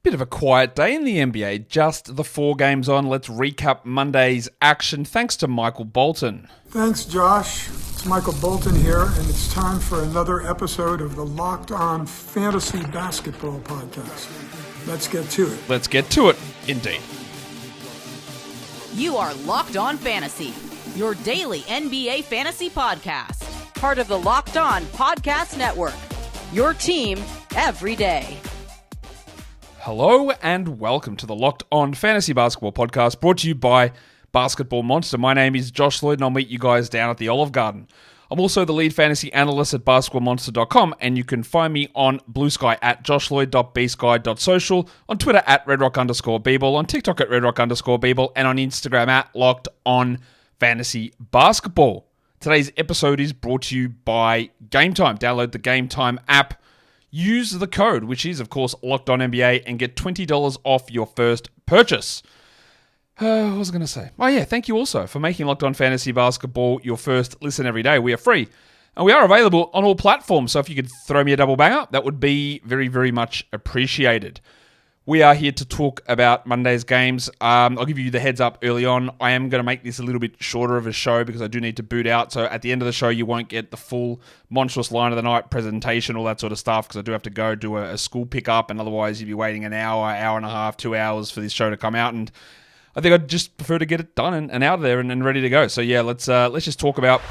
Bit of a quiet day in the NBA, just the 4 games on. Let's recap Monday's action thanks to Michael Bolton. Thanks, Josh. It's Michael Bolton here, and it's time for another episode of the Locked On Fantasy Basketball Podcast. Let's get to it. Let's get to it, indeed. You are Locked On Fantasy, your daily NBA fantasy podcast. Part of the Locked On Podcast Network, your team every day. Hello and welcome to the Locked On Fantasy Basketball Podcast, brought to you by Basketball Monster. My name is Josh Lloyd and I'll meet you guys down at the Olive Garden. I'm also the lead fantasy analyst at basketballmonster.com, and you can find me on Blue Sky at joshloyd.bsky.social, on Twitter at redrock_bball, on TikTok at redrock_bball, and on Instagram at Locked On Fantasy Basketball. Today's episode is brought to you by Game Time. Download the Game Time app. Use the code, which is, of course, Locked On NBA, and get $20 off your first purchase. What was I going to say? Oh, yeah, thank you also for making Locked On Fantasy Basketball your first listen every day. We are free, and we are available on all platforms, so if you could throw me a double banger, that would be very, very much appreciated. We are here to talk about Monday's games. I'll give you the heads up early on. I am going to make this a little bit shorter of a show because I do need to boot out. So at the end of the show, you won't get the full monstrous line of the night presentation, all that sort of stuff, because I do have to go do a school pickup, and otherwise you'd be waiting an hour, hour and a half, 2 hours for this show to come out. And I think I'd just prefer to get it done and out of there and ready to go. So yeah, let's just talk about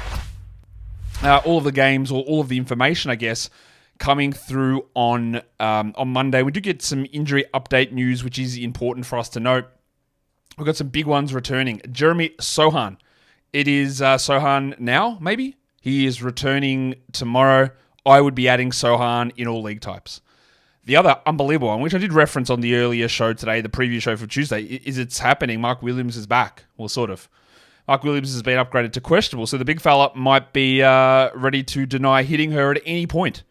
all of the games, or all of the information, I guess, coming through on Monday. We do get some injury update news, which is important for us to note. We've got some big ones returning. Jeremy Sochan. It is Sochan now, maybe? He is returning tomorrow. I would be adding Sochan in all league types. The other unbelievable one, which I did reference on the earlier show today, the preview show for Tuesday, is it's happening. Mark Williams is back. Well, sort of. Mark Williams has been upgraded to questionable, so the big fella might be ready to deny hitting her at any point.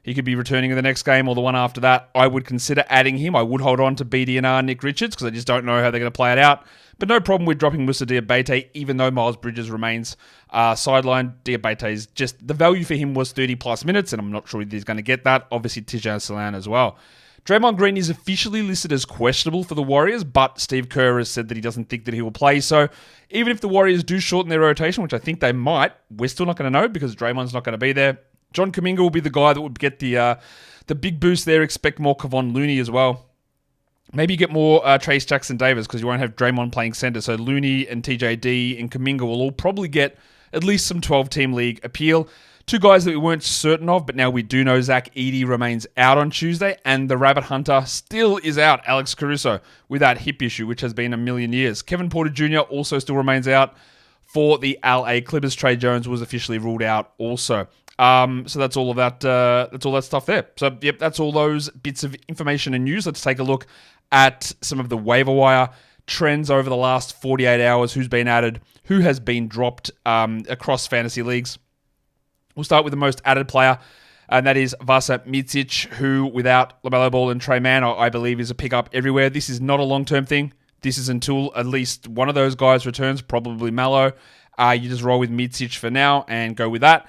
He could be returning in the next game or the one after that. I would consider adding him. I would hold on to BDNR Nick Richards because I just don't know how they're going to play it out. But no problem with dropping Moussa Diabate, even though Miles Bridges remains sidelined. Diabate is just, the value for him was 30 plus minutes, and I'm not sure if he's going to get that. Obviously, Dejounte Murray as well. Draymond Green is officially listed as questionable for the Warriors, but Steve Kerr has said that he doesn't think that he will play. So even if the Warriors do shorten their rotation, which I think they might, we're still not going to know because Draymond's not going to be there. John Kuminga will be the guy that would get the big boost there. Expect more Kevon Looney as well. Maybe get more Trace Jackson-Davis because you won't have Draymond playing center. So Looney and TJD and Kuminga will all probably get at least some 12-team league appeal. 2 guys that we weren't certain of, but now we do know. Zach Edey remains out on Tuesday, and the Rabbit Hunter still is out, Alex Caruso, with that hip issue, which has been a million years. Kevin Porter Jr. also still remains out for the LA Clippers. Trey Jones was officially ruled out also. So that's all of that. That's all that stuff there. So yep, that's all those bits of information and news. Let's take a look at some of the waiver wire trends over the last 48 hours. Who's been added? Who has been dropped across fantasy leagues? We'll start with the most added player, and that is Vasa Micic, who, without LaMelo Ball and Trey Mann, I believe is a pickup everywhere. This is not a long-term thing. This is until at least one of those guys returns, probably Melo. You just roll with Micic for now and go with that.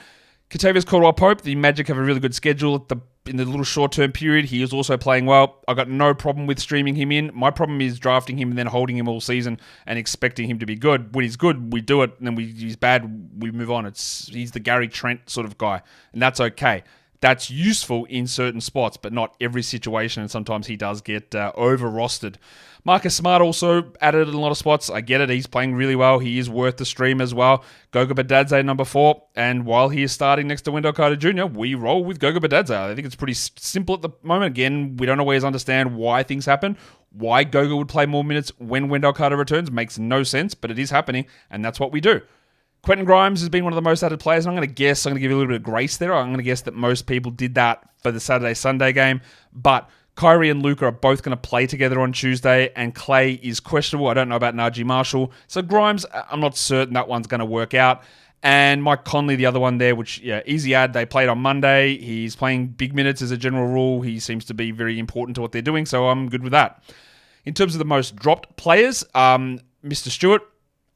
Kentavious Caldwell-Pope, the Magic have a really good schedule in the little short-term period. He is also playing well. I've got no problem with streaming him in. My problem is drafting him and then holding him all season and expecting him to be good. When he's good, we do it, and then he's bad, we move on. He's the Gary Trent sort of guy, and that's okay. That's useful in certain spots, but not every situation, and sometimes he does get over-rostered. Marcus Smart also added in a lot of spots. I get it. He's playing really well. He is worth the stream as well. Goga Bitadze, number 4. And while he is starting next to Wendell Carter Jr., we roll with Goga Bitadze. I think it's pretty simple at the moment. Again, we don't always understand why things happen. Why Goga would play more minutes when Wendell Carter returns makes no sense, but it is happening, and that's what we do. Quentin Grimes has been one of the most added players. I'm going to give you a little bit of grace there. I'm going to guess that most people did that for the Saturday-Sunday game, but Kyrie and Luka are both going to play together on Tuesday, and Clay is questionable. I don't know about Najee Marshall. So Grimes, I'm not certain that one's going to work out. And Mike Conley, the other one there, which, yeah, easy ad. They played on Monday. He's playing big minutes as a general rule. He seems to be very important to what they're doing, so I'm good with that. In terms of the most dropped players, Mr. Stewart,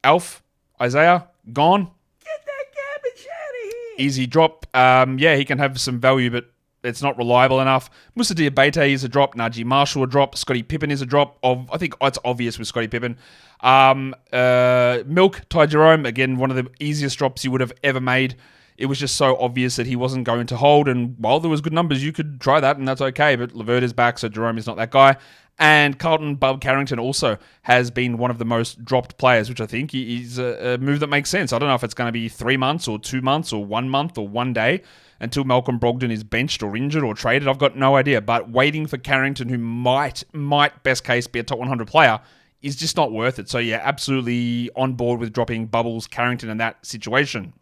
Alf, Isaiah, gone. Get that garbage out of here. Easy drop. Yeah, he can have some value, but It's not reliable enough. Moussa Diabate is a drop. Najee Marshall a drop. Scottie Pippen is a drop. I think it's obvious with Scottie Pippen. Milk, Ty Jerome, again, one of the easiest drops you would have ever made. It was just so obvious that he wasn't going to hold, and while there was good numbers, you could try that, and that's okay, but Levert is back, so Jerome is not that guy. And Carlton Bub Carrington also has been one of the most dropped players, which I think is a move that makes sense. I don't know if it's going to be 3 months or 2 months or 1 month or 1 day until Malcolm Brogdon is benched or injured or traded. I've got no idea, but waiting for Carrington, who might best case be a top 100 player, is just not worth it. So yeah, absolutely on board with dropping Bubbles Carrington in that situation.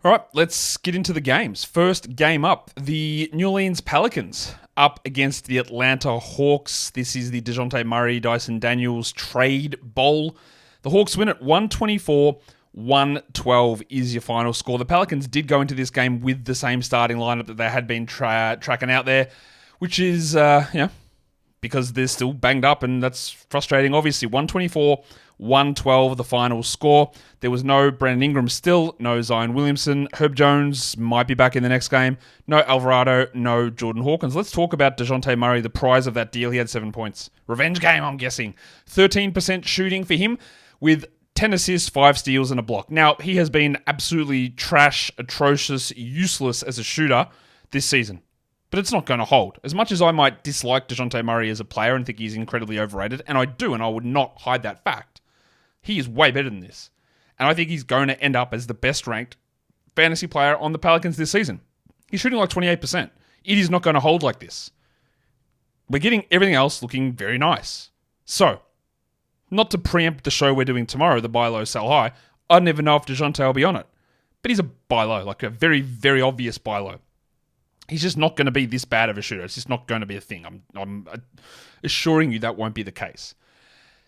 All right, let's get into the games. First game up, the New Orleans Pelicans up against the Atlanta Hawks. This is the Dejounte Murray, Dyson Daniels trade bowl. The Hawks win at 124-112 is your final score. The Pelicans did go into this game with the same starting lineup that they had been tracking out there, which is, because they're still banged up, and that's frustrating, obviously. 124-112, the final score. There was no Brandon Ingram still, no Zion Williamson. Herb Jones might be back in the next game. No Alvarado, no Jordan Hawkins. Let's talk about Dejounte Murray, the prize of that deal. He had 7 points. Revenge game, I'm guessing. 13% shooting for him with 10 assists, 5 steals, and a block. Now, he has been absolutely trash, atrocious, useless as a shooter this season. But it's not going to hold. As much as I might dislike Dejounte Murray as a player and think he's incredibly overrated, and I do, and I would not hide that fact, he is way better than this. And I think he's going to end up as the best-ranked fantasy player on the Pelicans this season. He's shooting like 28%. It is not going to hold like this. We're getting everything else looking very nice. So, not to preempt the show we're doing tomorrow, the buy low, sell high, I never know if Dejounte will be on it. But he's a buy low, like a very, very obvious buy low. He's just not going to be this bad of a shooter. It's just not going to be a thing. I'm assuring you that won't be the case.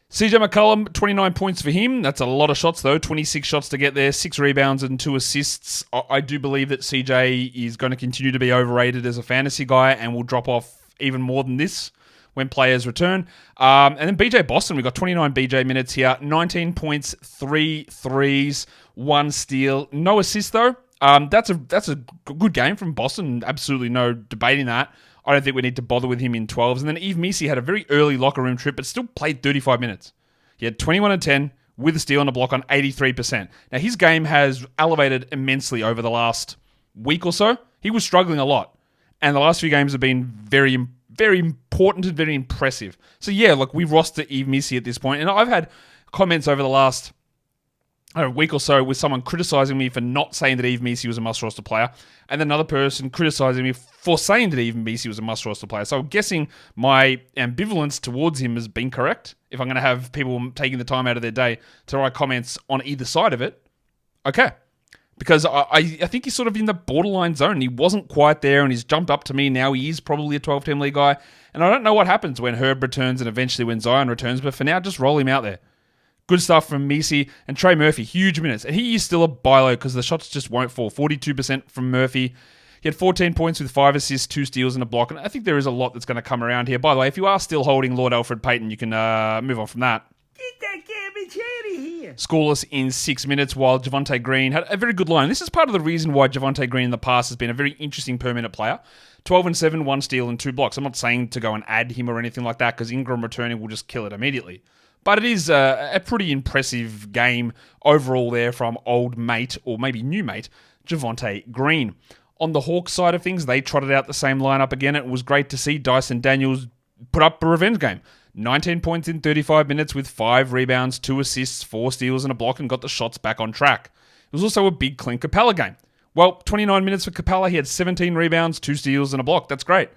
CJ McCollum, 29 points for him. That's a lot of shots, though. 26 shots to get there, 6 rebounds and 2 assists. I do believe that CJ is going to continue to be overrated as a fantasy guy and will drop off even more than this when players return. And then BJ Boston, we've got 29 BJ minutes here. 19 points, 3 threes, 1 steal. No assist, though. That's a good game from Boston. Absolutely no debating that. I don't think we need to bother with him in 12s. And then Yves Missi had a very early locker room trip, but still played 35 minutes. He had 21 and 10 with a steal and a block on 83%. Now, his game has elevated immensely over the last week or so. He was struggling a lot. And the last few games have been very, very important and very impressive. So, yeah, look, we roster Yves Missi at this point. And I've had comments over the last a week or so with someone criticizing me for not saying that Yves Missi was a must-roster player, and then another person criticizing me for saying that Yves Missi was a must-roster player. So I'm guessing my ambivalence towards him has been correct. If I'm going to have people taking the time out of their day to write comments on either side of it, okay. Because I think he's sort of in the borderline zone. He wasn't quite there, and he's jumped up to me. Now he is probably a 12-team league guy, and I don't know what happens when Herb returns and eventually when Zion returns, but for now, just roll him out there. Good stuff from Missi and Trey Murphy, huge minutes. And he is still a buy low because the shots just won't fall. 42% from Murphy. He had 14 points with 5 assists, 2 steals, and a block. And I think there is a lot that's going to come around here. By the way, if you are still holding Lord Alfred Payton, you can move on from that. Get that garbage out of here. Scoreless in 6 minutes while Javonte Green had a very good line. This is part of the reason why Javonte Green in the past has been a very interesting per-minute player. 12 and 7, 1 steal, and 2 blocks. I'm not saying to go and add him or anything like that because Ingram returning will just kill it immediately. But it is a pretty impressive game overall there from old mate, or maybe new mate, Javonte Green. On the Hawks side of things, they trotted out the same lineup again. It was great to see Dyson Daniels put up a revenge game. 19 points in 35 minutes with 5 rebounds, 2 assists, 4 steals, and a block, and got the shots back on track. It was also a big Clint Capella game. Well, 29 minutes for Capella. He had 17 rebounds, 2 steals, and a block. That's great.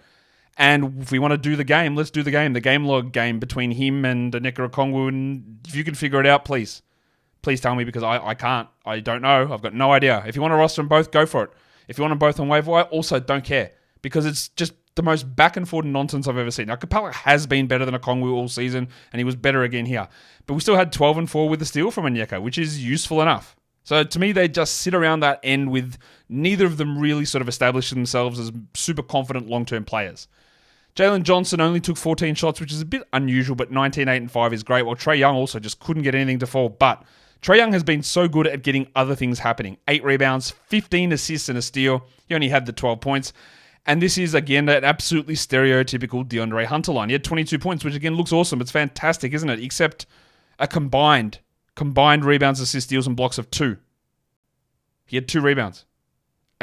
And if we want to do the game, let's do the game. The game log game between him and Nikola Okongwu. And if you can figure it out, please. Please tell me because I can't. I don't know. I've got no idea. If you want to roster them both, go for it. If you want them both on waiver wire, also don't care. Because it's just the most back and forth nonsense I've ever seen. Now, Capella has been better than Okongwu all season, and he was better again here. But we still had 12 and 4 with the steal from Onyeka, which is useful enough. So to me, they just sit around that end with neither of them really sort of establishing themselves as super confident long-term players. Jalen Johnson only took 14 shots, which is a bit unusual, but 19, 8, and 5 is great. While Trae Young also just couldn't get anything to fall. But Trae Young has been so good at getting other things happening. 8 rebounds, 15 assists, and a steal. He only had the 12 points. And this is, again, an absolutely stereotypical DeAndre Hunter line. He had 22 points, which, again, looks awesome. It's fantastic, isn't it? Except a combined rebounds, assists, steals, and blocks of 2. He had 2 rebounds.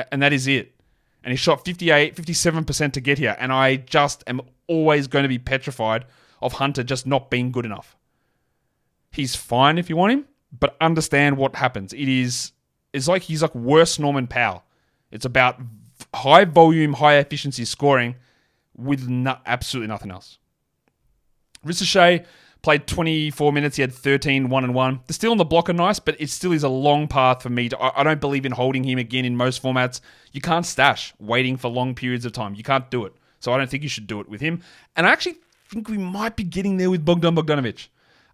And that is it. And he shot 57% to get here. And I just am always going to be petrified of Hunter just not being good enough. He's fine if you want him, but understand what happens. It's like he's like worse Norman Powell. It's about high volume, high efficiency scoring with absolutely nothing else. Vucevic played 24 minutes. He had 13, 1-1. The steal and the block are nice, but it still is a long path for me. I don't believe in holding him again in most formats. You can't stash waiting for long periods of time. You can't do it. So I don't think you should do it with him. And I actually think we might be getting there with Bogdanovic.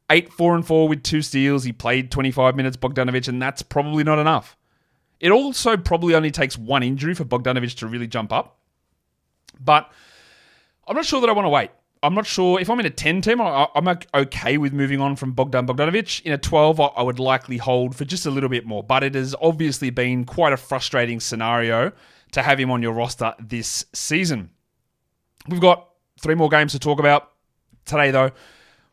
8, 4-4 with 2 steals. He played 25 minutes, Bogdanovic, and that's probably not enough. It also probably only takes 1 injury for Bogdanovic to really jump up. But I'm not sure that I want to wait. I'm not sure. If I'm in a 10 team, I'm okay with moving on from Bogdanovic. In a 12, I would likely hold for just a little bit more. But it has obviously been quite a frustrating scenario to have him on your roster this season. We've got 3 more games to talk about. Today, though,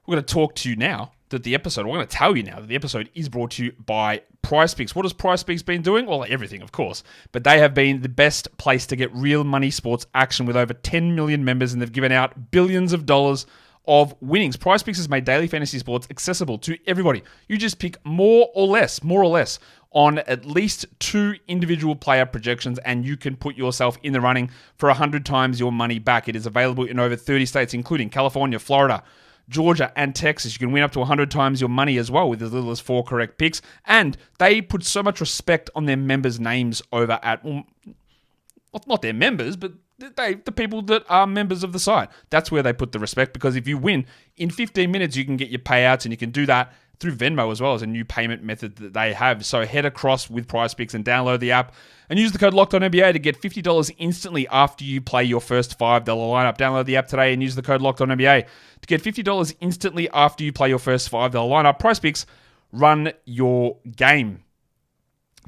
we're going to talk to you now that we're going to tell you now that the episode is brought to you by PrizePicks. What has PrizePicks been doing? Well, everything, of course. But they have been the best place to get real money sports action with over 10 million members, and they've given out billions of dollars of winnings. PrizePicks has made daily fantasy sports accessible to everybody. You just pick more or less on at least 2 individual player projections, and you can put yourself in the running for 100 times your money back. It is available in over 30 states, including California, Florida, Georgia, and Texas. You can win up to 100 times your money as well with as little as 4 correct picks. And they put so much respect on their members' names over at, well, not their members, but the people that are members of the site. That's where they put the respect, because if you win, in 15 minutes you can get your payouts, and you can do that through Venmo as well as a new payment method that they have. So head across with PrizePicks and download the app and use the code LOCKEDONNBA to get $50 instantly after you play your first $5 lineup. Download the app today and use the code LOCKEDONNBA to get $50 instantly after you play your first $5 lineup. PrizePicks, run your game.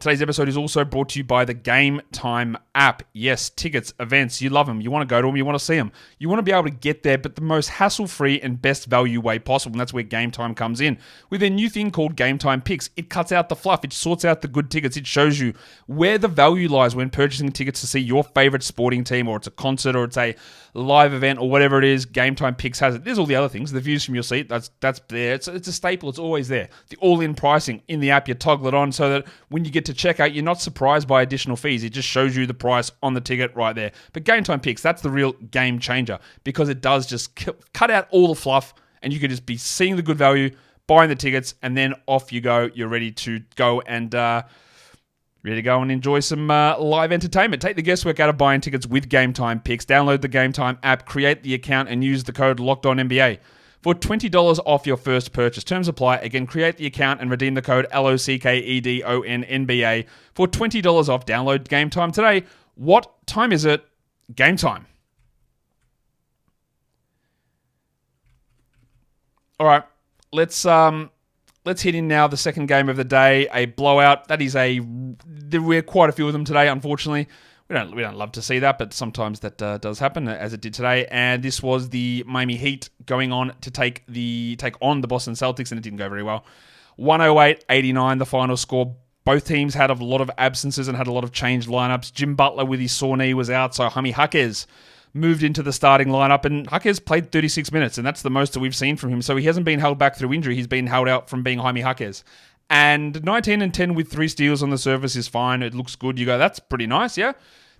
Today's episode is also brought to you by the Game Time app. Yes, tickets, events, you love them. You want to go to them, you want to see them. You want to be able to get there, but the most hassle-free and best value way possible, and that's where Game Time comes in. With their new thing called Game Time Picks, it cuts out the fluff, it sorts out the good tickets, it shows you where the value lies when purchasing tickets to see your favorite sporting team, or it's a concert, or it's a live event, or whatever it is. Game Time Picks has it. There's all the other things, the views from your seat, that's there. It's a staple, it's always there. The all-in pricing in the app, you toggle it on so that when you get to checkout, you're not surprised by additional fees. It just shows you the price on the ticket right there. But Game Time Picks, that's the real game changer, because it does just cut out all the fluff, and you can just be seeing the good value, buying the tickets, and then off you go. You're ready to go and enjoy some live entertainment. Take the guesswork out of buying tickets with Game Time Picks. Download the Game Time app, create the account, and use the code LOCKEDONNBA for $20 off your first purchase. Terms apply. Again, create the account and redeem the code LOCKEDONNBA for $20 off. Download Game Time today. What time is it? Game time. All right, let's hit in now the second game of the day. A blowout. There were quite a few of them today, unfortunately. We don't love to see that, but sometimes that does happen, as it did today. And this was the Miami Heat going on to take on the Boston Celtics, and it didn't go very well. 108-89, the final score. Both teams had a lot of absences and had a lot of changed lineups. Jim Butler with his sore knee was out, so Jaime Jaquez moved into the starting lineup, and Jaquez played 36 minutes, and that's the most that we've seen from him. So he hasn't been held back through injury. He's been held out from being Jaime Jaquez. And 19 and 10 with 3 steals on the surface is fine. It looks good. You go, that's pretty nice, yeah?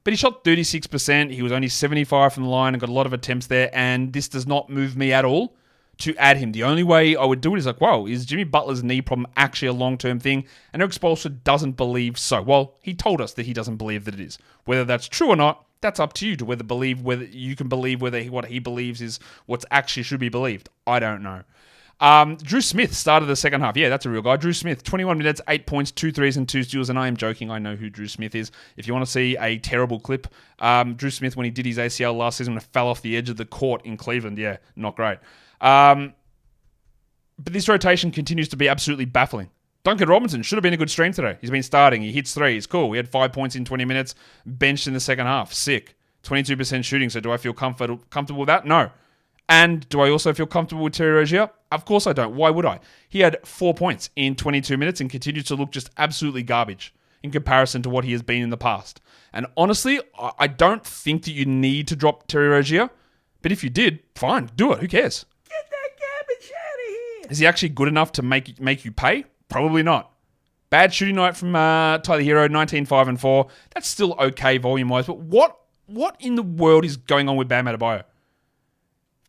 But he shot 36%. He was only 75 from the line and got a lot of attempts there. And this does not move me at all to add him. The only way I would do it is like, whoa, is Jimmy Butler's knee problem actually a long-term thing? And Eric Spoelstra doesn't believe so. Well, he told us that he doesn't believe that it is. Whether that's true or not, that's up to you to whether you can believe whether what he believes is what's actually should be believed. I don't know. Drew Smith started the second half. Yeah, that's a real guy. Drew Smith, 21 minutes, 8 points, 2 threes, and 2 steals. And I am joking. I know who Drew Smith is. If you want to see a terrible clip, Drew Smith, when he did his ACL last season, fell off the edge of the court in Cleveland. Yeah, not great. But this rotation continues to be absolutely baffling. Duncan Robinson should have been a good stream today. He's been starting. He hits threes. Cool. He had 5 points in 20 minutes. Benched in the second half. Sick. 22% shooting. So do I feel comfortable with that? No. And do I also feel comfortable with Terry Rozier? Of course I don't. Why would I? He had 4 points in 22 minutes and continued to look just absolutely garbage in comparison to what he has been in the past. And honestly, I don't think that you need to drop Terry Rozier. But if you did, fine, do it. Who cares? Get that garbage out of here. Is he actually good enough to make you pay? Probably not. Bad shooting night from Tyler Hero, 19, 5, and 4. That's still okay volume-wise. But what in the world is going on with Bam Adebayo?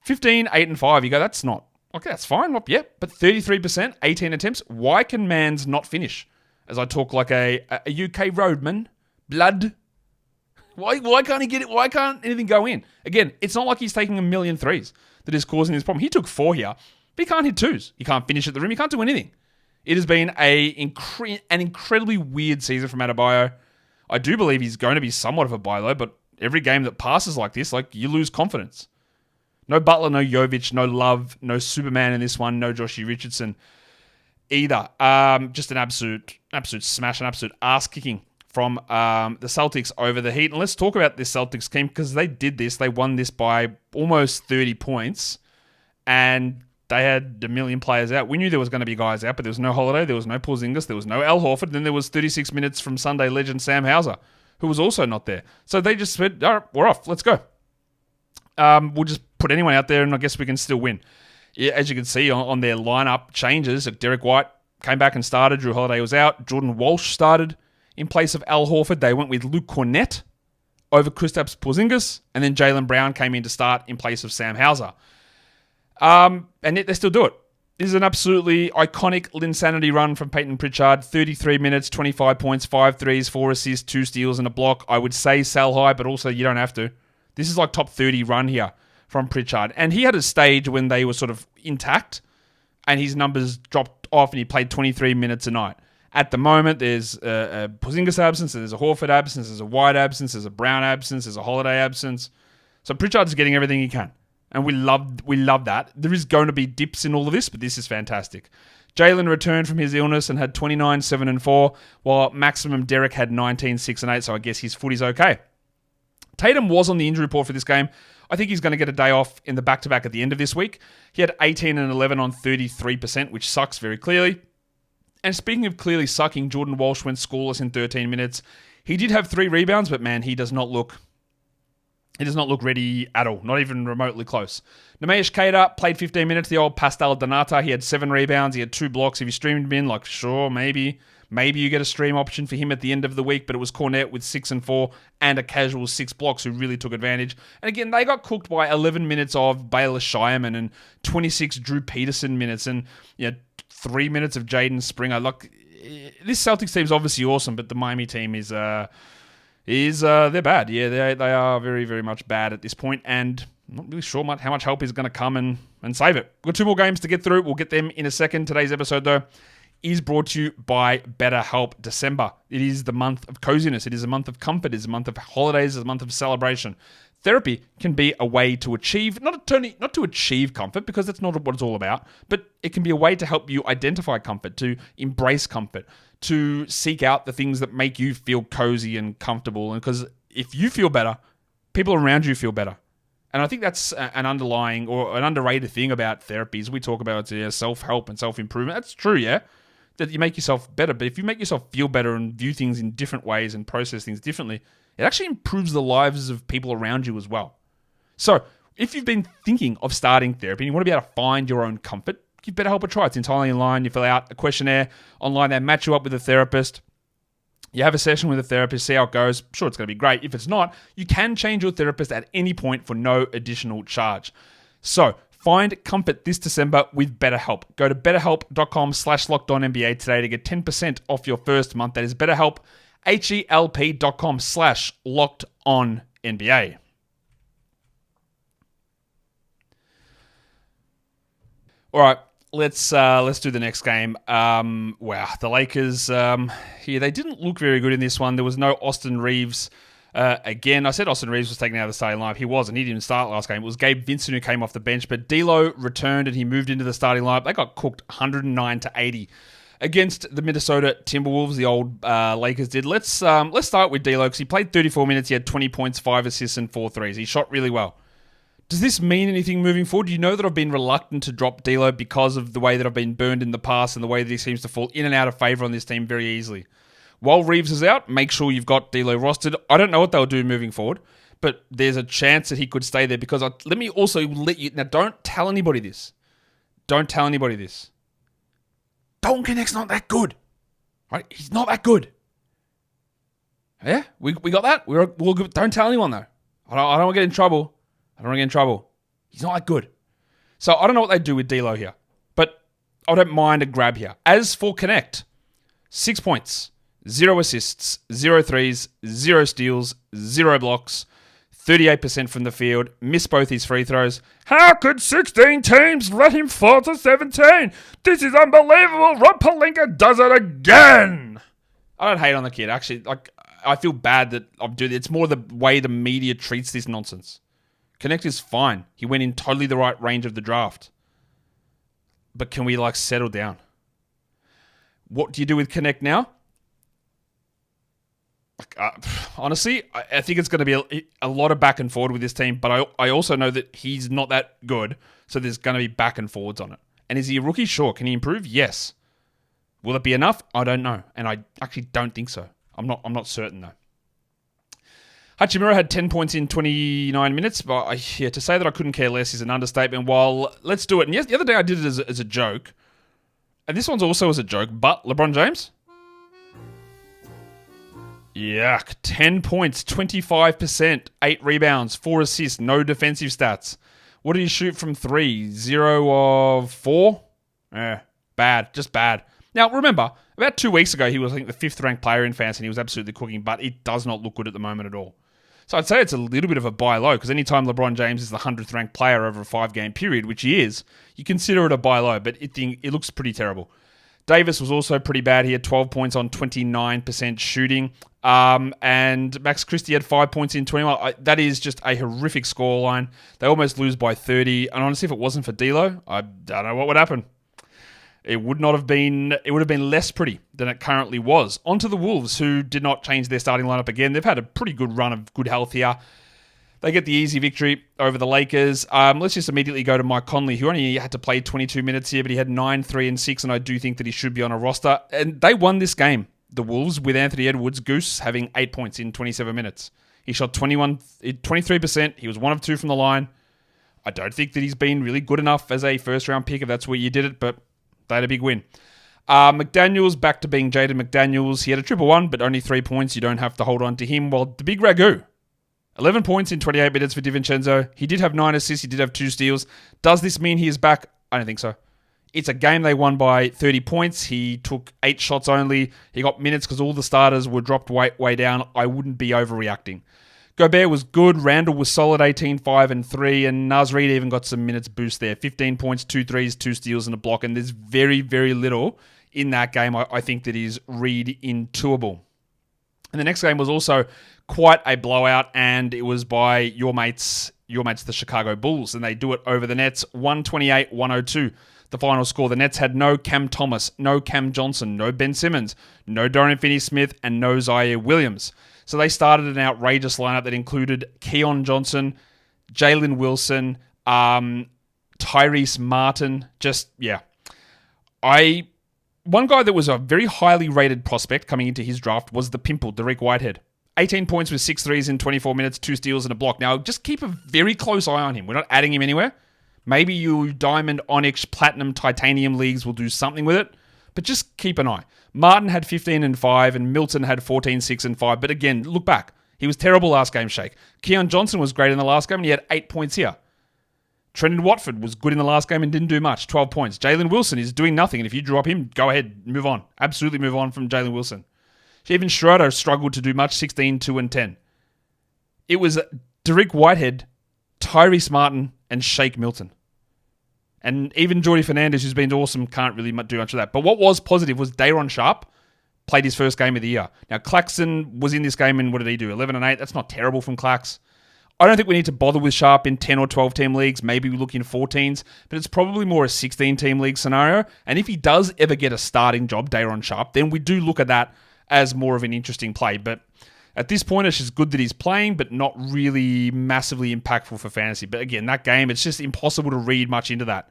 15, 8, and 5. You go, that's not... Okay, that's fine. Yeah, but 33%, 18 attempts. Why can Mans not finish? As I talk like a UK roadman. Blood. Why can't he get it? Why can't anything go in? Again, it's not like he's taking a million threes that is causing this problem. He took 4 here, but he can't hit 2s. He can't finish at the rim. He can't do anything. It has been an incredibly weird season from Adebayo. I do believe he's going to be somewhat of a buy low, but every game that passes like this, you lose confidence. No Butler, no Jovic, no Love, no Superman in this one, no Joshie Richardson either. Just an absolute smash, an absolute ass-kicking from the Celtics over the Heat. And let's talk about this Celtics team because they did this. They won this by almost 30 points and they had a million players out. We knew there was going to be guys out, but there was no Holiday, there was no Porzingis, there was no Al Horford, then there was 36 minutes from Sunday legend Sam Hauser, who was also not there. So they just said, all right, we're off, let's go. We'll just put anyone out there and I guess we can still win. Yeah, as you can see on their lineup changes, Derek White came back and started, Drew Holiday was out, Jordan Walsh started in place of Al Horford. They went with Luke Cornett over Kristaps Porzingis, and then Jaylen Brown came in to start in place of Sam Hauser. And yet they still do it. This is an absolutely iconic Linsanity run from Payton Pritchard. 33 minutes, 25 points, 5 threes, 4 assists, 2 steals, and a block. I would say sell high, but also you don't have to. This is like top 30 run here from Pritchard. And he had a stage when they were sort of intact, and his numbers dropped off, and he played 23 minutes a night. At the moment, there's a Porzingis absence, there's a Horford absence, there's a White absence, there's a Brown absence, there's a Holiday absence. So Pritchard's getting everything he can. And we love that. There is going to be dips in all of this, but this is fantastic. Jaylen returned from his illness and had 29, 7, and 4, while maximum Derek had 19, 6, and 8, so I guess his footy's okay. Tatum was on the injury report for this game. I think he's going to get a day off in the back-to-back at the end of this week. He had 18 and 11 on 33%, which sucks very clearly. And speaking of clearly sucking, Jordan Walsh went scoreless in 13 minutes. He did have 3 rebounds, but man, he does not look ready at all, not even remotely close. Nemesh Keita played 15 minutes, the old Pastel Donata. He had 7 rebounds, he had 2 blocks. If you streamed him in, sure, maybe you get a stream option for him at the end of the week, but it was Cornette with 6 and 4 and a casual 6 blocks who really took advantage. And again, they got cooked by 11 minutes of Baylor Shireman and 26 Drew Peterson minutes and 3 minutes of Jaden Springer. This Celtics team's obviously awesome, but the Miami team is they're bad. Yeah, they are very, very much bad at this point, and I'm not really sure how much help is going to come and save it. We've got 2 more games to get through. We'll get them in a second. Today's episode, though, is brought to you by BetterHelp. December. It is the month of coziness. It is a month of comfort. It is a month of holidays. It is a month of celebration. Therapy can be a way to achieve, not to achieve comfort, because that's not what it's all about, but it can be a way to help you identify comfort, to embrace comfort, to seek out the things that make you feel cozy and comfortable. And because if you feel better, people around you feel better. And I think that's an underlying or an underrated thing about therapies. We talk about self-help and self-improvement. That's true, yeah, that you make yourself better. But if you make yourself feel better and view things in different ways and process things differently, it actually improves the lives of people around you as well. So if you've been thinking of starting therapy and you want to be able to find your own comfort, give BetterHelp a try. It's entirely online. You fill out a questionnaire online. They match you up with a therapist. You have a session with a therapist, see how it goes. Sure, it's going to be great. If it's not, you can change your therapist at any point for no additional charge. So find comfort this December with BetterHelp. Go to betterhelp.com/lockedonnba today to get 10% off your first month. That is BetterHelp, HELP.com/lockedonnba. All right, let's do the next game. Wow, the Lakers here, they didn't look very good in this one. There was no Austin Reeves. Again, I said Austin Reeves was taken out of the starting lineup. He wasn't. He didn't even start last game. It was Gabe Vincent who came off the bench, but D'Lo returned and he moved into the starting lineup. They got cooked 109-80 against the Minnesota Timberwolves, the old Lakers did. Let's start with D'Lo because he played 34 minutes. He had 20 points, 5 assists, and 4 threes. He shot really well. Does this mean anything moving forward? Do you know that I've been reluctant to drop D'Lo because of the way that I've been burned in the past and the way that he seems to fall in and out of favor on this team very easily? While Reeves is out, make sure you've got D'Lo rostered. I don't know what they'll do moving forward, but there's a chance that he could stay there because let me also let you... Now, don't tell anybody this. Don't tell anybody this. Dalton Connect's not that good. Right? He's not that good. Yeah? We got that? We're good. Don't tell anyone, though. I don't want to get in trouble. He's not that good. So I don't know what they do with D'Lo here, but I don't mind a grab here. As for Connect, 6 points, 0 assists, 0 threes, 0 steals, 0 blocks, 38% from the field, missed both his free throws. How could 16 teams let him fall to 17? This is unbelievable. Rob Pelinka does it again. I don't hate on the kid. Actually, I feel bad that I'm doing it. It's more the way the media treats this nonsense. Connect is fine. He went in totally the right range of the draft. But can we settle down? What do you do with Connect now? Honestly, I think it's going to be a lot of back and forward with this team, but I also know that he's not that good, so there's going to be back and forwards on it. And is he a rookie? Sure. Can he improve? Yes. Will it be enough? I don't know, and I actually don't think so. I'm not certain though. Hachimura had 10 points in 29 minutes, but to say that I couldn't care less is an understatement. While let's do it. And yes, the other day I did it as a joke, and this one's also as a joke. But LeBron James. Yuck. 10 points, 25%, 8 rebounds, 4 assists, no defensive stats. What did he shoot from 3? 0 of 4? Bad. Just bad. Now, remember, about 2 weeks ago, he was, I think, the 5th-ranked player in fantasy, and he was absolutely cooking, but it does not look good at the moment at all. So I'd say it's a little bit of a buy low, because anytime LeBron James is the 100th-ranked player over a 5-game period, which he is, you consider it a buy low, but it looks pretty terrible. Davis was also pretty bad. He had 12 points on 29% shooting. And Max Christie had 5 points in 21. That is just a horrific scoreline. They almost lose by 30. And honestly, if it wasn't for D'Lo, I don't know what would happen. It would have been less pretty than it currently was. On to the Wolves, who did not change their starting lineup again. They've had a pretty good run of good health here. They get the easy victory over the Lakers. Let's just immediately go to Mike Conley, who only had to play 22 minutes here, but he had 9, 3, and 6, and I do think that he should be on a roster. And they won this game, the Wolves, with Anthony Edwards, Goose, having 8 points in 27 minutes. He shot 23%. He was 1 of 2 from the line. I don't think that he's been really good enough as a first-round pick if that's where you did it, but they had a big win. McDaniels, back to being Jaden McDaniels. He had a 1-1, but only 3 points. You don't have to hold on to him. Well, the big Ragu, 11 points in 28 minutes for DiVincenzo. He did have 9 assists. He did have 2 steals. Does this mean he is back? I don't think so. It's a game they won by 30 points. He took 8 shots only. He got minutes because all the starters were dropped way down. I wouldn't be overreacting. Gobert was good. Randall was solid, 18, 5, and 3. And Naz Reid even got some minutes boost there. 15 points, 2 threes, 2 steals, and a block. And there's very, very little in that game I think that is Reid intuable. And the next game was also quite a blowout, and it was by your mates, the Chicago Bulls, and they do it over the Nets, 128-102. The final score. The Nets had no Cam Thomas, no Cam Johnson, no Ben Simmons, no Dorian Finney-Smith, and no Zaire Williams. So they started an outrageous lineup that included Keon Johnson, Jalen Wilson, Tyrese Martin. One guy that was a very highly rated prospect coming into his draft was the Pimple, Derek Whitehead. 18 points with 6 threes in 24 minutes, 2 steals and a block. Now, just keep a very close eye on him. We're not adding him anywhere. Maybe you Diamond, Onyx, Platinum, Titanium leagues will do something with it, but just keep an eye. Martin had 15 and 5, and Milton had 14, 6, and 5. But again, look back. He was terrible last game, Shake. Keon Johnson was great in the last game, and he had 8 points here. Trenton Watford was good in the last game and didn't do much, 12 points. Jalen Wilson is doing nothing, and if you drop him, go ahead, move on. Absolutely move on from Jalen Wilson. Even Schroeder struggled to do much, 16, 2, and 10. It was Derek Whitehead, Tyrese Martin, and Shake Milton. And even Jordy Fernandez, who's been awesome, can't really do much of that. But what was positive was Day'Ron Sharpe played his first game of the year. Now, Claxton was in this game, and what did he do? 11 and 8. That's not terrible from Clax. I don't think we need to bother with Sharp in 10 or 12 team leagues. Maybe we look in 14s, but it's probably more a 16 team league scenario. And if he does ever get a starting job, Daron Sharp, then we do look at that as more of an interesting play. But at this point, it's just good that he's playing, but not really massively impactful for fantasy. But again, that game, it's just impossible to read much into that.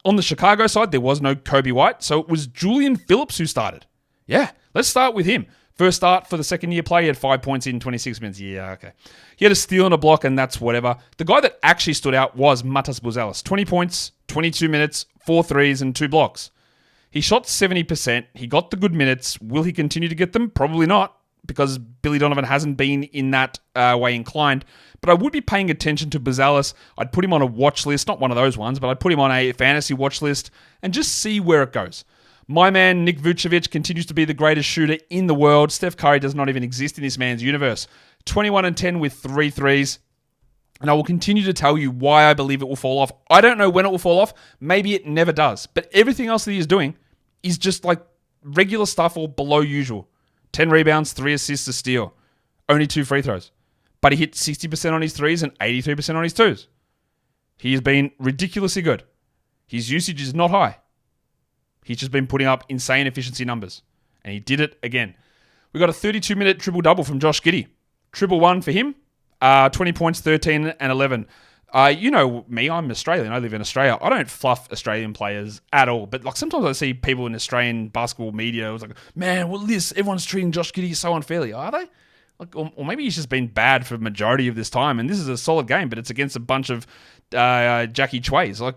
On the Chicago side, there was no Kobe White, so it was Julian Phillips who started. Yeah, let's start with him. First start for the second-year play, he had 5 points in 26 minutes. Yeah, okay. He had a steal and a block, and that's whatever. The guy that actually stood out was Matas Buzelis. 20 points, 22 minutes, 4 threes, and 2 blocks. He shot 70%. He got the good minutes. Will he continue to get them? Probably not, because Billy Donovan hasn't been in that way inclined. But I would be paying attention to Buzelis. I'd put him on a watch list, not one of those ones, but I'd put him on a fantasy watch list and just see where it goes. My man, Nick Vucevic, continues to be the greatest shooter in the world. Steph Curry does not even exist in this man's universe. 21-10 with 3 threes. And I will continue to tell you why I believe it will fall off. I don't know when it will fall off. Maybe it never does. But everything else that he is doing is just like regular stuff or below usual. 10 rebounds, 3 assists, a steal. Only 2 free throws. But he hit 60% on his threes and 83% on his twos. He has been ridiculously good. His usage is not high. He's just been putting up insane efficiency numbers. And he did it again. We got a 32-minute triple-double from Josh Giddey. Triple one for him. 20 points, 13 and 11. You know me, I'm Australian. I live in Australia. I don't fluff Australian players at all. But like sometimes I see people in Australian basketball media. It's like, man, well, everyone's treating Josh Giddey so unfairly. Are they? Like, or maybe he's just been bad for the majority of this time. And this is a solid game, but it's against a bunch of Jackie Chways. Like,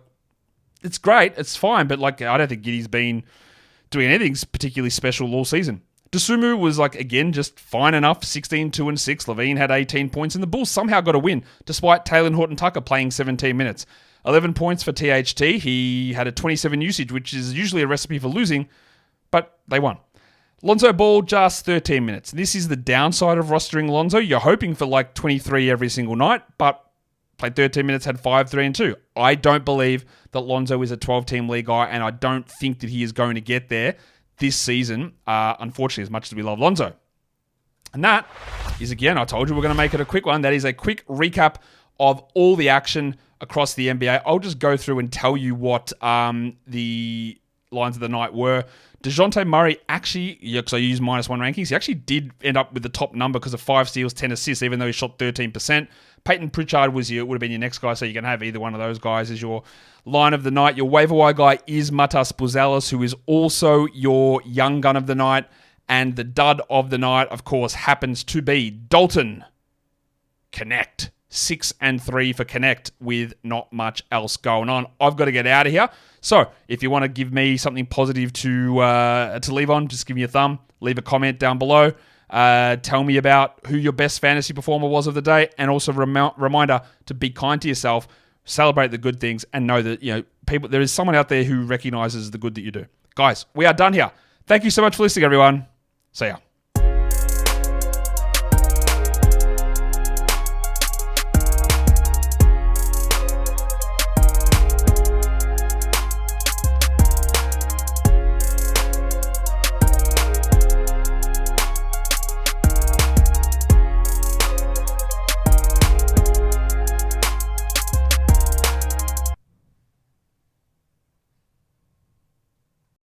it's great. It's fine. But like, I don't think Giddey's been doing anything particularly special all season. Dosunmu was like, again, just fine enough. 16, 2 and 6. Levine had 18 points. And the Bulls somehow got a win, despite Taylor Horton-Tucker playing 17 minutes. 11 points for THT. He had a 27 usage, which is usually a recipe for losing, but they won. Lonzo Ball, just 13 minutes. This is the downside of rostering Lonzo. You're hoping for like 23 every single night, but played 13 minutes, had 5, 3, and 2. I don't believe that Lonzo is a 12-team league guy, and I don't think that he is going to get there this season, unfortunately, as much as we love Lonzo. And that is, again, I told you we're going to make it a quick one. That is a quick recap of all the action across the NBA. I'll just go through and tell you what the lines of the night were. Dejounte Murray actually, because I used -1 rankings, he actually did end up with the top number because of 5 steals, 10 assists, even though he shot 13%. Payton Pritchard would have been your next guy, so you can have either one of those guys as your line of the night. Your waiver wire guy is Matas Buzelis, who is also your young gun of the night. And the dud of the night, of course, happens to be Dalton Connect. 6 and 3 for Connect with not much else going on. I've got to get out of here. So if you want to give me something positive to leave on, just give me a thumb. Leave a comment down below. Tell me about who your best fantasy performer was of the day. And also reminder to be kind to yourself. Celebrate the good things and know that there is someone out there who recognizes the good that you do. Guys, we are done here. Thank you so much for listening, everyone. See ya.